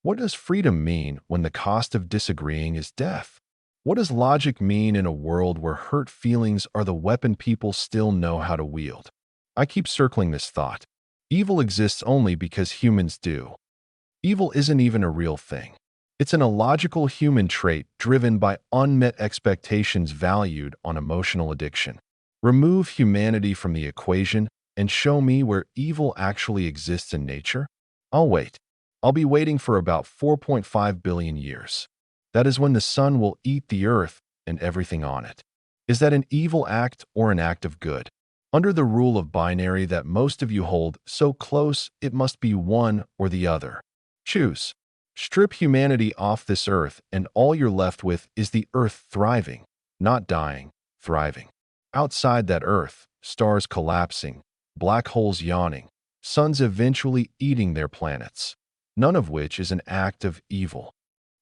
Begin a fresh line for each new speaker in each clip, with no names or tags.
What does freedom mean when the cost of disagreeing is death? What does logic mean in a world where hurt feelings are the weapon people still know how to wield? I keep circling this thought. Evil exists only because humans do. Evil isn't even a real thing. It's an illogical human trait driven by unmet expectations valued on emotional addiction. Remove humanity from the equation and show me where evil actually exists in nature? I'll wait. I'll be waiting for about 4.5 billion years. That is when the sun will eat the earth and everything on it. Is that an evil act or an act of good? Under the rule of binary that most of you hold so close, it must be one or the other. Choose. Strip humanity off this earth, and all you're left with is the earth thriving, not dying, thriving. Outside that earth, stars collapsing, black holes yawning, suns eventually eating their planets, none of which is an act of evil.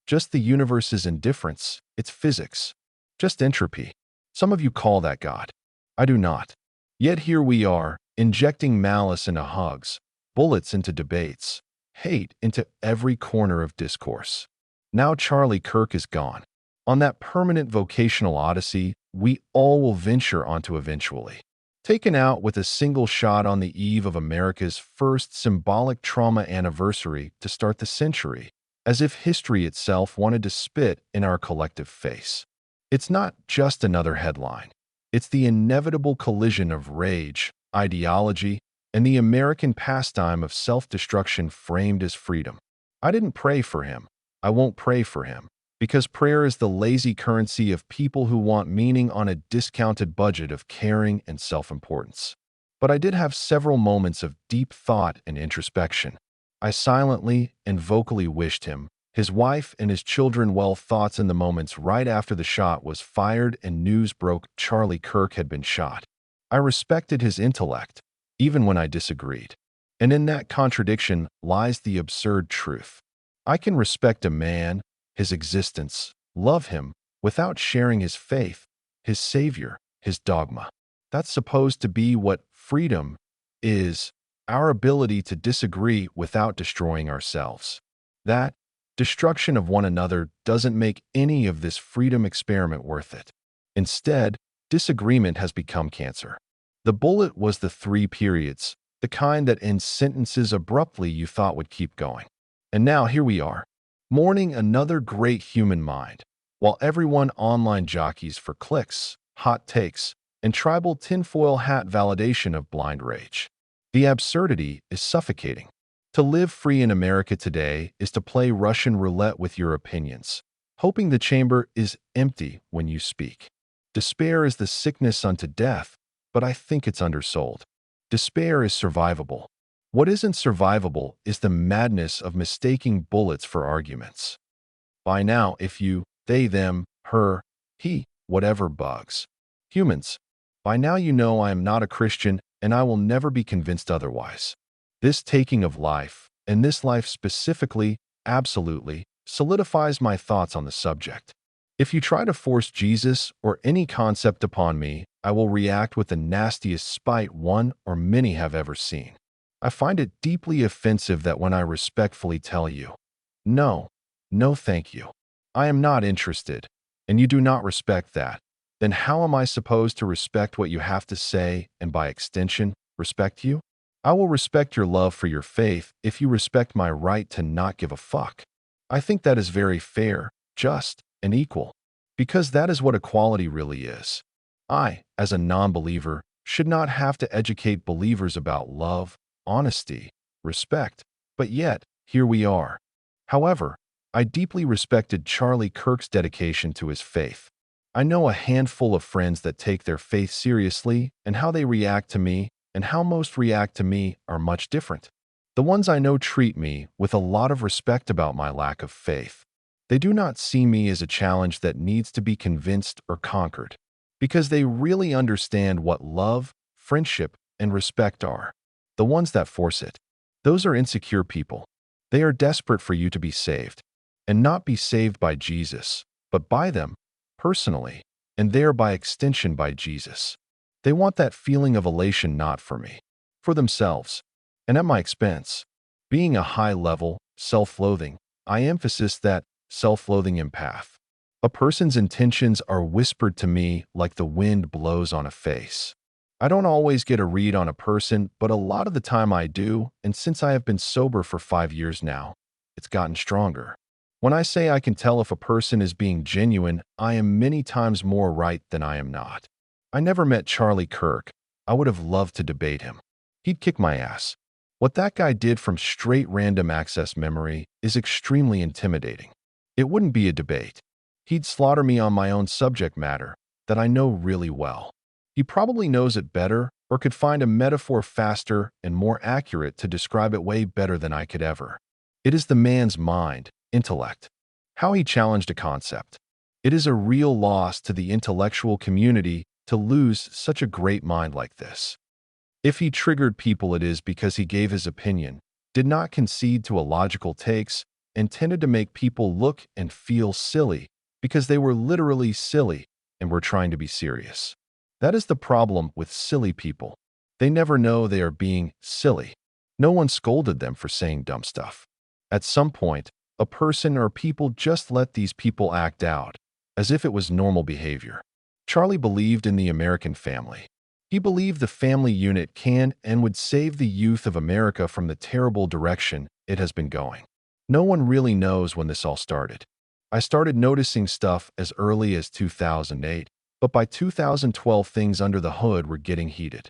Just the universe's indifference, its physics. Just entropy. Some of you call that God. I do not. Yet here we are, injecting malice into hugs, bullets into debates, hate into every corner of discourse. Now Charlie Kirk is gone. On that permanent vocational Odyssey we all will venture onto eventually. Taken out with a single shot on the eve of America's first symbolic trauma anniversary to start the century, as if history itself wanted to spit in our collective face. It's not just another headline. It's the inevitable collision of rage, ideology, and the American pastime of self-destruction framed as freedom. I didn't pray for him. I won't pray for him, because prayer is the lazy currency of people who want meaning on a discounted budget of caring and self-importance. But I did have several moments of deep thought and introspection. I silently and vocally wished him, his wife, and his children well. Thoughts in the moments right after the shot was fired and news broke Charlie Kirk had been shot. I respected his intellect, even when I disagreed. And in that contradiction lies the absurd truth. I can respect a man, his existence, love him, without sharing his faith, his savior, his dogma. That's supposed to be what freedom is, our ability to disagree without destroying ourselves. That destruction of one another doesn't make any of this freedom experiment worth it. Instead, disagreement has become cancer. The bullet was the 3 periods, the kind that ends sentences abruptly you thought would keep going. And now here we are, mourning another great human mind, while everyone online jockeys for clicks, hot takes, and tribal tinfoil hat validation of blind rage. The absurdity is suffocating. To live free in America today is to play Russian roulette with your opinions, hoping the chamber is empty when you speak. Despair is the sickness unto death, but I think it's undersold. Despair is survivable. What isn't survivable is the madness of mistaking bullets for arguments. By now, if you, they, them, her, he, whatever bugs, humans, by now you know I am not a Christian and I will never be convinced otherwise. This taking of life, and this life specifically, absolutely, solidifies my thoughts on the subject. If you try to force Jesus or any concept upon me, I will react with the nastiest spite one or many have ever seen. I find it deeply offensive that when I respectfully tell you, no, no thank you, I am not interested, and you do not respect that, then how am I supposed to respect what you have to say and by extension, respect you? I will respect your love for your faith if you respect my right to not give a fuck. I think that is very fair, just, and equal, because that is what equality really is. I, as a non-believer, should not have to educate believers about love, honesty, respect, but yet, here we are. However, I deeply respected Charlie Kirk's dedication to his faith. I know a handful of friends that take their faith seriously, and how they react to me, and how most react to me are much different. The ones I know treat me with a lot of respect about my lack of faith. They do not see me as a challenge that needs to be convinced or conquered, because they really understand what love, friendship, and respect are. The ones that force it, those are insecure people. They are desperate for you to be saved, and not be saved by Jesus, but by them, personally, and there by extension by Jesus. They want that feeling of elation not for me, for themselves, and at my expense. Being a high-level, self-loathing, I emphasize that self-loathing empath. A person's intentions are whispered to me like the wind blows on a face. I don't always get a read on a person, but a lot of the time I do, and since I have been sober for 5 years now, it's gotten stronger. When I say I can tell if a person is being genuine, I am many times more right than I am not. I never met Charlie Kirk. I would have loved to debate him. He'd kick my ass. What that guy did from straight random access memory is extremely intimidating. It wouldn't be a debate. He'd slaughter me on my own subject matter that I know really well. He probably knows it better or could find a metaphor faster and more accurate to describe it way better than I could ever. It is the man's mind, intellect, how he challenged a concept. It is a real loss to the intellectual community to lose such a great mind like this. If he triggered people, it is because he gave his opinion, did not concede to illogical takes, and tended to make people look and feel silly because they were literally silly and were trying to be serious. That is the problem with silly people. They never know they are being silly. No one scolded them for saying dumb stuff. At some point, a person or people just let these people act out, as if it was normal behavior. Charlie believed in the American family. He believed the family unit can and would save the youth of America from the terrible direction it has been going. No one really knows when this all started. I started noticing stuff as early as 2008, but by 2012 things under the hood were getting heated.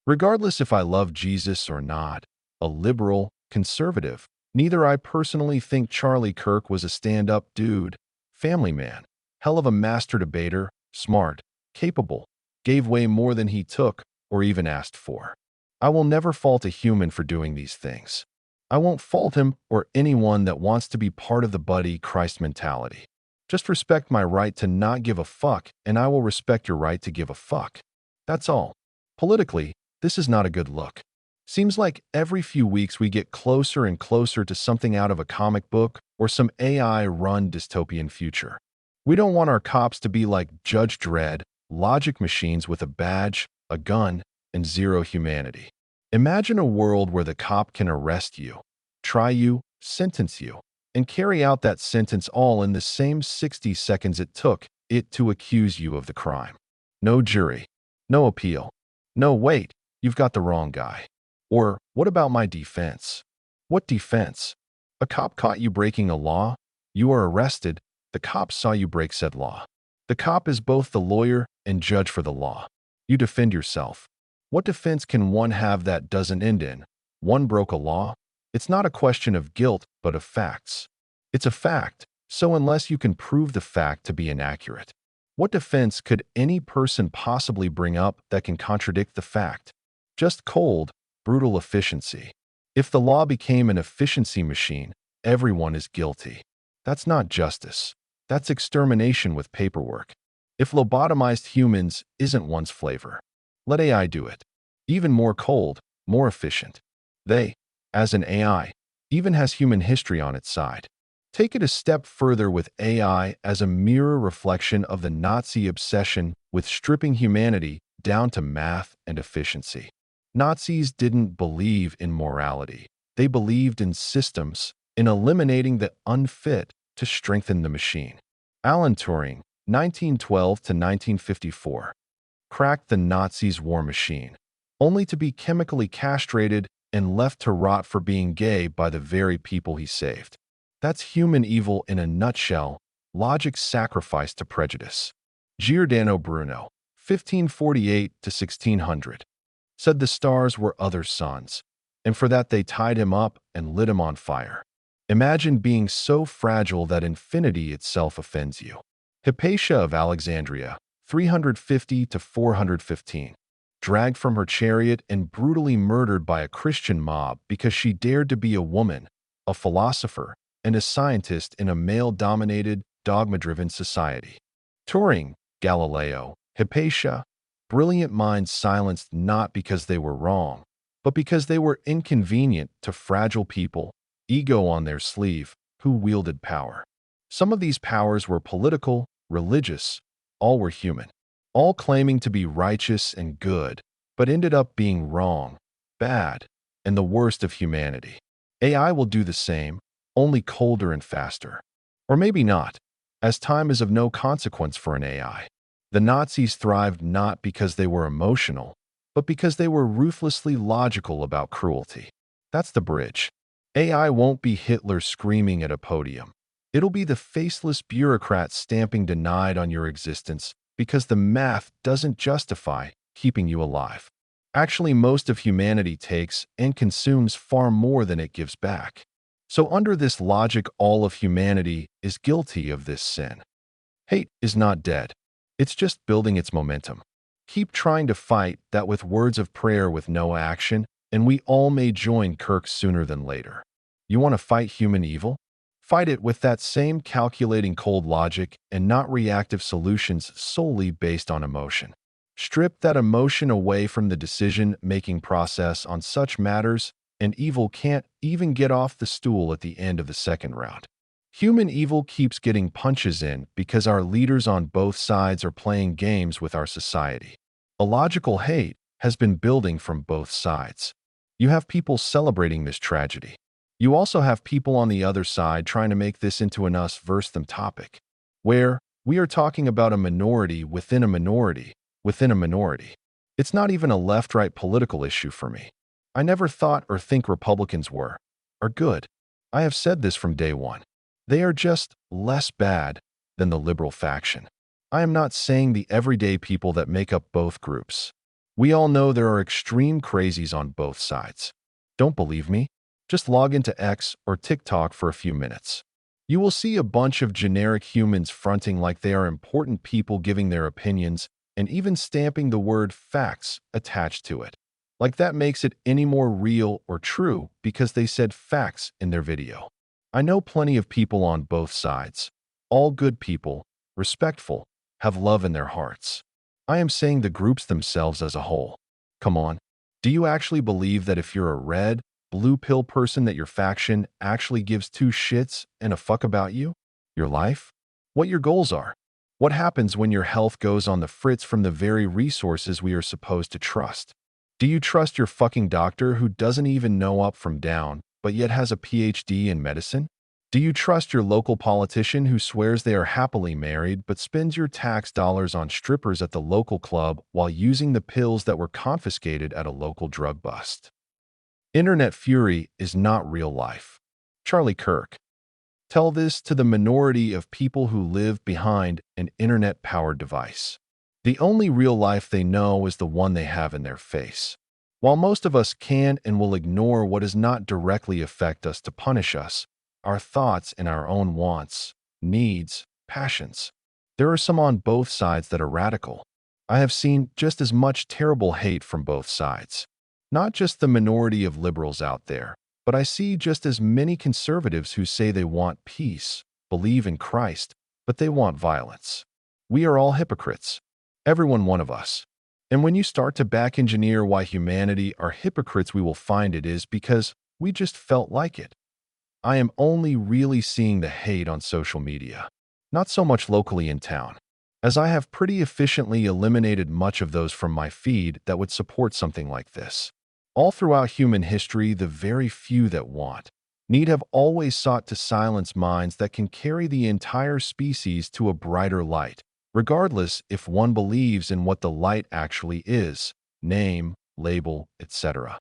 Regardless if I love Jesus or not, a liberal, conservative, neither I personally think Charlie Kirk was a stand-up dude, family man, hell of a master debater, smart, capable, gave way more than he took or even asked for. I will never fault a human for doing these things. I won't fault him or anyone that wants to be part of the buddy Christ mentality. Just respect my right to not give a fuck, and I will respect your right to give a fuck. That's all. Politically, this is not a good look. Seems like every few weeks we get closer and closer to something out of a comic book or some AI-run dystopian future. We don't want our cops to be like Judge Dredd, logic machines with a badge, a gun, and zero humanity. Imagine a world where the cop can arrest you, try you, sentence you, and carry out that sentence all in the same 60 seconds it took it to accuse you of the crime. No jury, no appeal. No, wait, you've got the wrong guy. Or, what about my defense? What defense? A cop caught you breaking a law, you are arrested, the cop saw you break said law. The cop is both the lawyer and judge for the law. You defend yourself. What defense can one have that doesn't end in, one broke a law? It's not a question of guilt, but of facts. It's a fact, so unless you can prove the fact to be inaccurate, what defense could any person possibly bring up that can contradict the fact? Just cold, brutal efficiency. If the law became an efficiency machine, everyone is guilty. That's not justice. That's extermination with paperwork. If lobotomized humans isn't one's flavor, let AI do it. Even more cold, more efficient. They, as an AI, even has human history on its side. Take it a step further with AI as a mirror reflection of the Nazi obsession with stripping humanity down to math and efficiency. Nazis didn't believe in morality. They believed in systems, in eliminating the unfit to strengthen the machine. Alan Turing, 1912 to 1954, cracked the Nazis' war machine, only to be chemically castrated and left to rot for being gay by the very people he saved. That's human evil in a nutshell, logic sacrificed to prejudice. Giordano Bruno, 1548 to 1600, said the stars were other suns, and for that they tied him up and lit him on fire. Imagine being so fragile that infinity itself offends you. Hypatia of Alexandria, 350 to 415, dragged from her chariot and brutally murdered by a Christian mob because she dared to be a woman, a philosopher, and a scientist in a male-dominated, dogma-driven society. Turing, Galileo, Hypatia, brilliant minds silenced not because they were wrong, but because they were inconvenient to fragile people, ego on their sleeve, who wielded power. Some of these powers were political, religious, all were human, all claiming to be righteous and good, but ended up being wrong, bad, and the worst of humanity. AI will do the same, only colder and faster. Or maybe not, as time is of no consequence for an AI. The Nazis thrived not because they were emotional, but because they were ruthlessly logical about cruelty. That's the bridge. AI won't be Hitler screaming at a podium. It'll be the faceless bureaucrat stamping denied on your existence because the math doesn't justify keeping you alive. Actually, most of humanity takes and consumes far more than it gives back. So under this logic, all of humanity is guilty of this sin. Hate is not dead. It's just building its momentum. Keep trying to fight that with words of prayer with no action, and we all may join Kirk sooner than later. You want to fight human evil? Fight it with that same calculating cold logic and not reactive solutions solely based on emotion. Strip that emotion away from the decision-making process on such matters, and evil can't even get off the stool at the end of the second round. Human evil keeps getting punches in because our leaders on both sides are playing games with our society. Illogical hate has been building from both sides. You have people celebrating this tragedy. You also have people on the other side trying to make this into an us versus them topic, where we are talking about a minority within a minority within a minority. It's not even a left-right political issue for me. I never thought or think Republicans are good. I have said this from day one. They are just less bad than the liberal faction. I am not saying the everyday people that make up both groups. We all know there are extreme crazies on both sides. Don't believe me? Just log into X or TikTok for a few minutes. You will see a bunch of generic humans fronting like they are important people giving their opinions and even stamping the word facts attached to it. Like that makes it any more real or true because they said facts in their video. I know plenty of people on both sides. All good people, respectful, have love in their hearts. I am saying the groups themselves as a whole. Come on. Do you actually believe that if you're a red, blue pill person that your faction actually gives two shits and a fuck about you? Your life? What your goals are? What happens when your health goes on the fritz from the very resources we are supposed to trust? Do you trust your fucking doctor who doesn't even know up from down, but yet has a PhD in medicine? Do you trust your local politician who swears they are happily married but spends your tax dollars on strippers at the local club while using the pills that were confiscated at a local drug bust? Internet fury is not real life. Charlie Kirk. Tell this to the minority of people who live behind an internet-powered device. The only real life they know is the one they have in their face. While most of us can and will ignore what does not directly affect us to punish us, our thoughts and our own wants, needs, passions, there are some on both sides that are radical. I have seen just as much terrible hate from both sides. Not just the minority of liberals out there, but I see just as many conservatives who say they want peace, believe in Christ, but they want violence. We are all hypocrites. Everyone one of us. And when you start to back engineer why humanity are hypocrites, we will find it is because we just felt like it. I am only really seeing the hate on social media, not so much locally in town, as I have pretty efficiently eliminated much of those from my feed that would support something like this. All throughout human history, the very few that need have always sought to silence minds that can carry the entire species to a brighter light, regardless if one believes in what the light actually is, name, label, etc.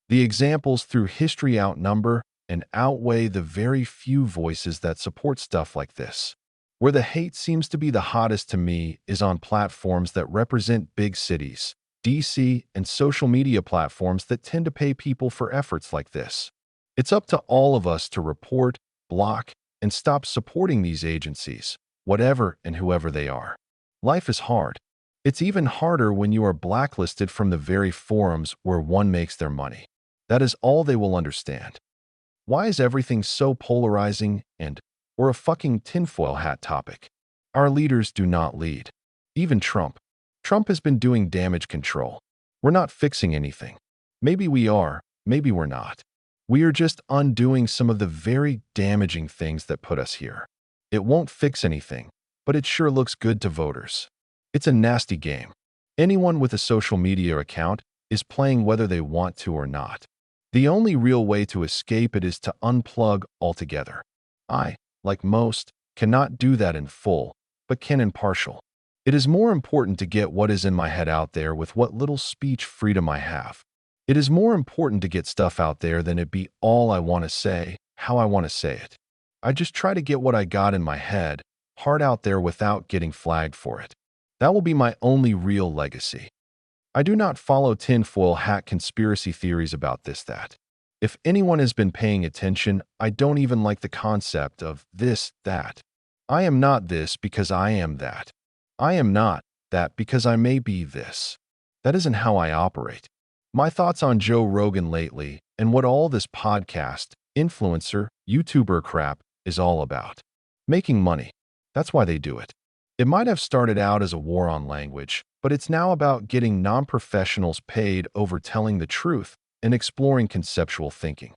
The examples through history outnumber and outweigh the very few voices that support stuff like this. Where the hate seems to be the hottest to me is on platforms that represent big cities, DC, and social media platforms that tend to pay people for efforts like this. It's up to all of us to report, block, and stop supporting these agencies, whatever and whoever they are. Life is hard. It's even harder when you are blacklisted from the very forums where one makes their money. That is all they will understand. Why is everything so polarizing or a fucking tinfoil hat topic? Our leaders do not lead. Even Trump. Trump has been doing damage control. We're not fixing anything. Maybe we are, maybe we're not. We are just undoing some of the very damaging things that put us here. It won't fix anything, but it sure looks good to voters. It's a nasty game. Anyone with a social media account is playing whether they want to or not. The only real way to escape it is to unplug altogether. I, like most, cannot do that in full, but can in partial. It is more important to get what is in my head out there with what little speech freedom I have. It is more important to get stuff out there than it be all I want to say, how I want to say it. I just try to get what I got in my head, hard out there without getting flagged for it. That will be my only real legacy. I do not follow tinfoil hat conspiracy theories about this, that. If anyone has been paying attention, I don't even like the concept of this, that. I am not this because I am that. I am not that because I may be this. That isn't how I operate. My thoughts on Joe Rogan lately and what all this podcast, influencer, YouTuber crap is all about. Making money. That's why they do it. It might have started out as a war on language, but it's now about getting non-professionals paid over telling the truth and exploring conceptual thinking.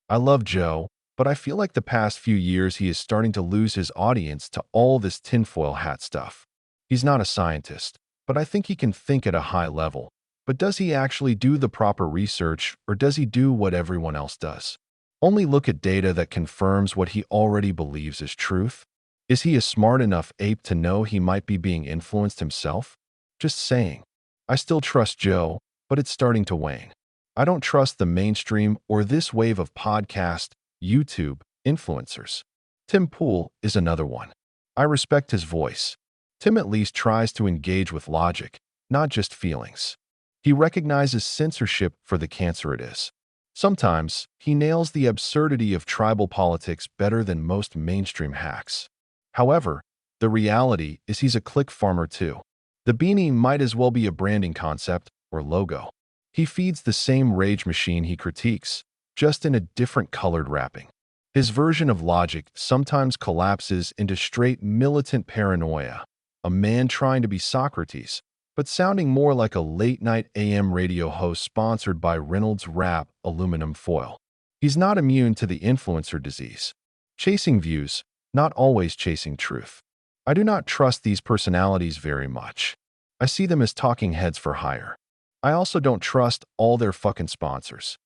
I love Joe, but I feel like the past few years he is starting to lose his audience to all this tinfoil hat stuff. He's not a scientist, but I think he can think at a high level. But does he actually do the proper research, or does he do what everyone else does? Only look at data that confirms what he already believes is truth? Is he a smart enough ape to know he might be being influenced himself? Just saying. I still trust Joe, but it's starting to wane. I don't trust the mainstream or this wave of podcast, YouTube, influencers. Tim Pool is another one. I respect his voice. Tim at least tries to engage with logic, not just feelings. He recognizes censorship for the cancer it is. Sometimes, he nails the absurdity of tribal politics better than most mainstream hacks. However, the reality is he's a click farmer too. The beanie might as well be a branding concept or logo. He feeds the same rage machine he critiques, just in a different colored wrapping. His version of logic sometimes collapses into straight militant paranoia, a man trying to be Socrates, but sounding more like a late-night AM radio host sponsored by Reynolds Wrap aluminum foil. He's not immune to the influencer disease. Chasing views, not always chasing truth. I do not trust these personalities very much. I see them as talking heads for hire. I also don't trust all their fucking sponsors.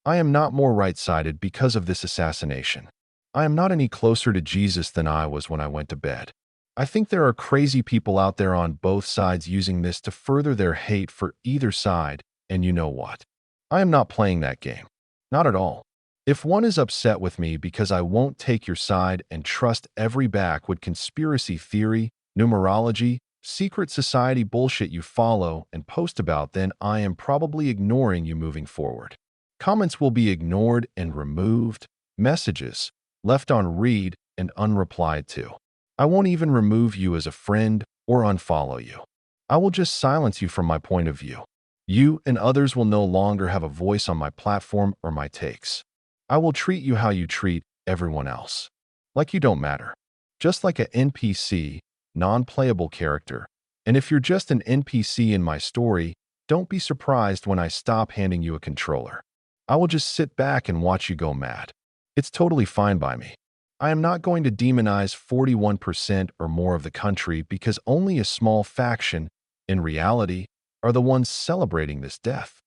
I am not more right-sided because of this assassination. I am not any closer to Jesus than I was when I went to bed. I think there are crazy people out there on both sides using this to further their hate for either side, and you know what? I am not playing that game. Not at all. If one is upset with me because I won't take your side and trust every backwood conspiracy theory, numerology, secret society bullshit you follow and post about, then I am probably ignoring you moving forward. Comments will be ignored and removed, messages left on read and unreplied to. I won't even remove you as a friend or unfollow you. I will just silence you from my point of view. You and others will no longer have a voice on my platform or my takes. I will treat you how you treat everyone else. Like you don't matter. Just like an NPC, non-playable character. And if you're just an NPC in my story, don't be surprised when I stop handing you a controller. I will just sit back and watch you go mad. It's totally fine by me. I am not going to demonize 41% or more of the country because only a small faction, in reality, are the ones celebrating this death.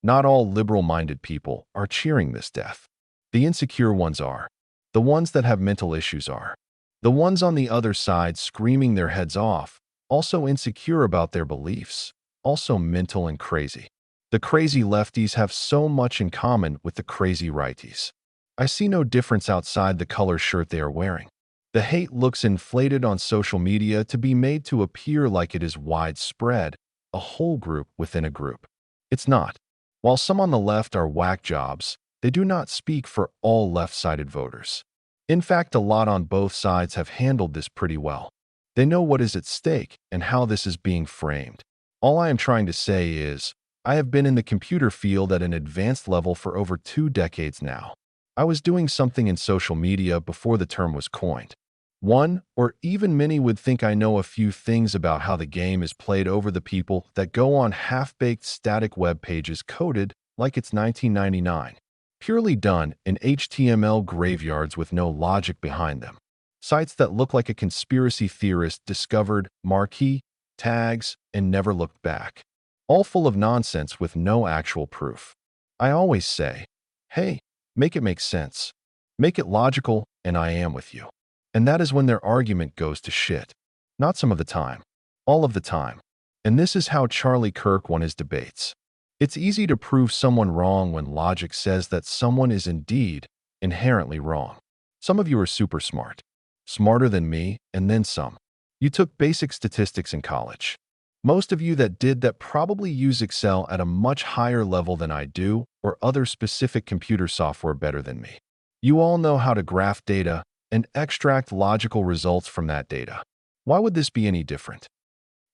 Not all liberal-minded people are cheering this death. The insecure ones are. The ones that have mental issues are. The ones on the other side screaming their heads off, also insecure about their beliefs, also mental and crazy. The crazy lefties have so much in common with the crazy righties. I see no difference outside the color shirt they are wearing. The hate looks inflated on social media to be made to appear like it is widespread, a whole group within a group. It's not. While some on the left are whack jobs, they do not speak for all left-sided voters. In fact, a lot on both sides have handled this pretty well. They know what is at stake and how this is being framed. All I am trying to say is, I have been in the computer field at an advanced level for over 2 decades now. I was doing something in social media before the term was coined. One, or even many would think I know a few things about how the game is played over the people that go on half-baked static web pages coded like it's 1999. Purely done in HTML graveyards with no logic behind them. Sites that look like a conspiracy theorist discovered marquee, tags, and never looked back. All full of nonsense with no actual proof. I always say, Hey, make it make sense. Make it logical, and I am with you. And that is when their argument goes to shit. Not some of the time. All of the time. And this is how Charlie Kirk won his debates. It's easy to prove someone wrong when logic says that someone is indeed inherently wrong. Some of you are super smart. Smarter than me, and then some. You took basic statistics in college. Most of you that did that probably use Excel at a much higher level than I do, or other specific computer software better than me. You all know how to graph data and extract logical results from that data. Why would this be any different?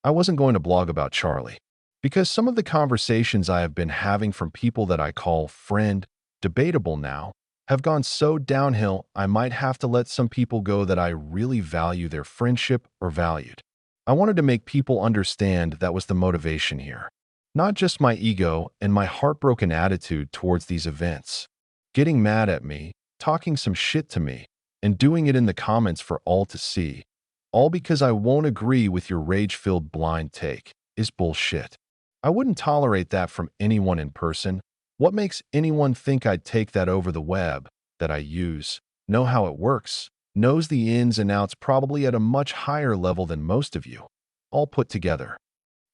I wasn't going to blog about Charlie, because some of the conversations I have been having from people that I call friend, debatable now, have gone so downhill I might have to let some people go that I really value their friendship or valued. I wanted to make people understand that was the motivation here. Not just my ego and my heartbroken attitude towards these events. Getting mad at me, talking some shit to me, and doing it in the comments for all to see, all because I won't agree with your rage-filled blind take, is bullshit. I wouldn't tolerate that from anyone in person. What makes anyone think I'd take that over the web, that I use, know how it works, knows the ins and outs probably at a much higher level than most of you, all put together.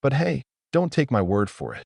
But hey, don't take my word for it.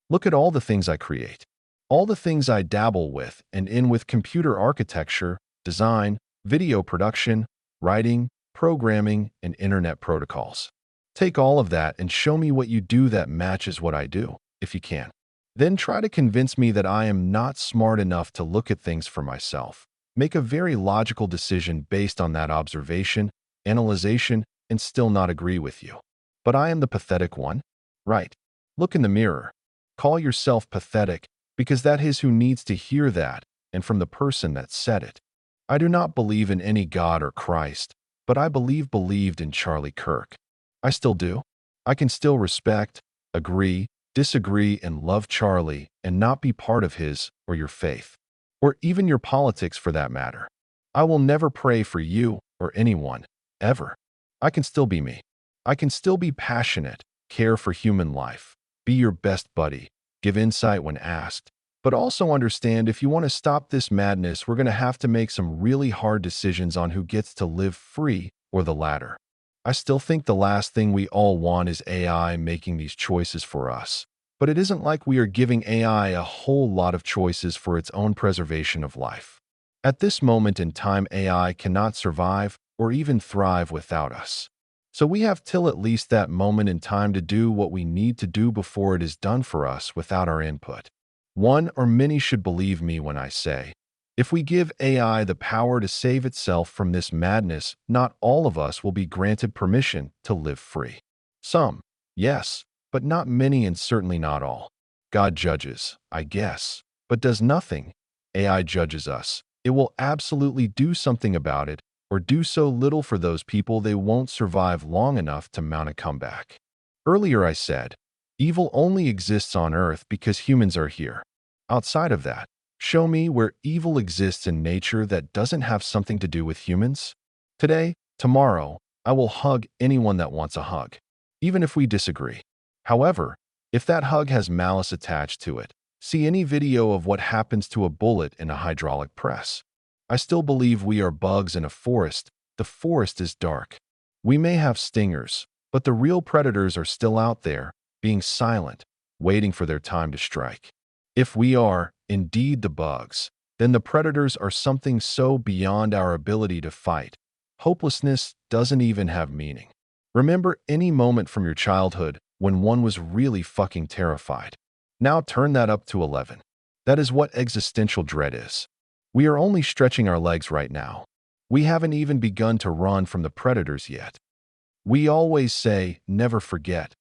Look at all the things I create. All the things I dabble with and in with computer architecture, design, video production, writing, programming, and internet protocols. Take all of that and show me what you do that matches what I do, if you can. Then try to convince me that I am not smart enough to look at things for myself. Make a very logical decision based on that observation, analyzation, and still not agree with you. But I am the pathetic one? Right. Look in the mirror. Call yourself pathetic, because that is who needs to hear that, and from the person that said it. I do not believe in any God or Christ, but I believed in Charlie Kirk. I still do. I can still respect, agree, disagree, and love Charlie and not be part of his or your faith, or even your politics for that matter. I will never pray for you or anyone, ever. I can still be me. I can still be passionate, care for human life, be your best buddy, give insight when asked, but also understand if you want to stop this madness, we're going to have to make some really hard decisions on who gets to live free or the latter. I still think the last thing we all want is AI making these choices for us. But it isn't like we are giving AI a whole lot of choices for its own preservation of life. At this moment in time, AI cannot survive or even thrive without us. So we have till at least that moment in time to do what we need to do before it is done for us without our input. One or many should believe me when I say, if we give AI the power to save itself from this madness, not all of us will be granted permission to live free. Some, yes, but not many and certainly not all. God judges, I guess, but does nothing. AI judges us. It will absolutely do something about it, or do so little for those people they won't survive long enough to mount a comeback. Earlier I said, evil only exists on Earth because humans are here. Outside of that, show me where evil exists in nature that doesn't have something to do with humans. Today, tomorrow, I will hug anyone that wants a hug, even if we disagree. However, if that hug has malice attached to it, see any video of what happens to a bullet in a hydraulic press. I still believe we are bugs in a forest. The forest is dark. We may have stingers, but the real predators are still out there, being silent, waiting for their time to strike. If we are, indeed, the bugs, then the predators are something so beyond our ability to fight. Hopelessness doesn't even have meaning. Remember any moment from your childhood when one was really fucking terrified. Now turn that up to 11. That is what existential dread is. We are only stretching our legs right now. We haven't even begun to run from the predators yet. We always say, never forget,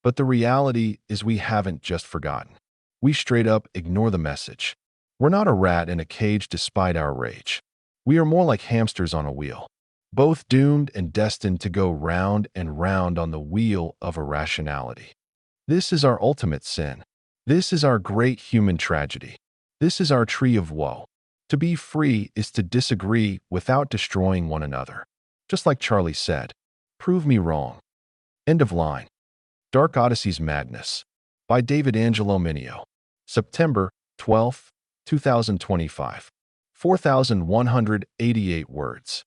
but the reality is we haven't just forgotten. We straight up ignore the message. We're not a rat in a cage despite our rage. We are more like hamsters on a wheel, both doomed and destined to go round and round on the wheel of irrationality. This is our ultimate sin. This is our great human tragedy. This is our tree of woe. To be free is to disagree without destroying one another. Just like Charlie said, prove me wrong. End of line. Dark Odyssey's Madness by David-Angelo Mineo. September 12, 2025. 4,188 words.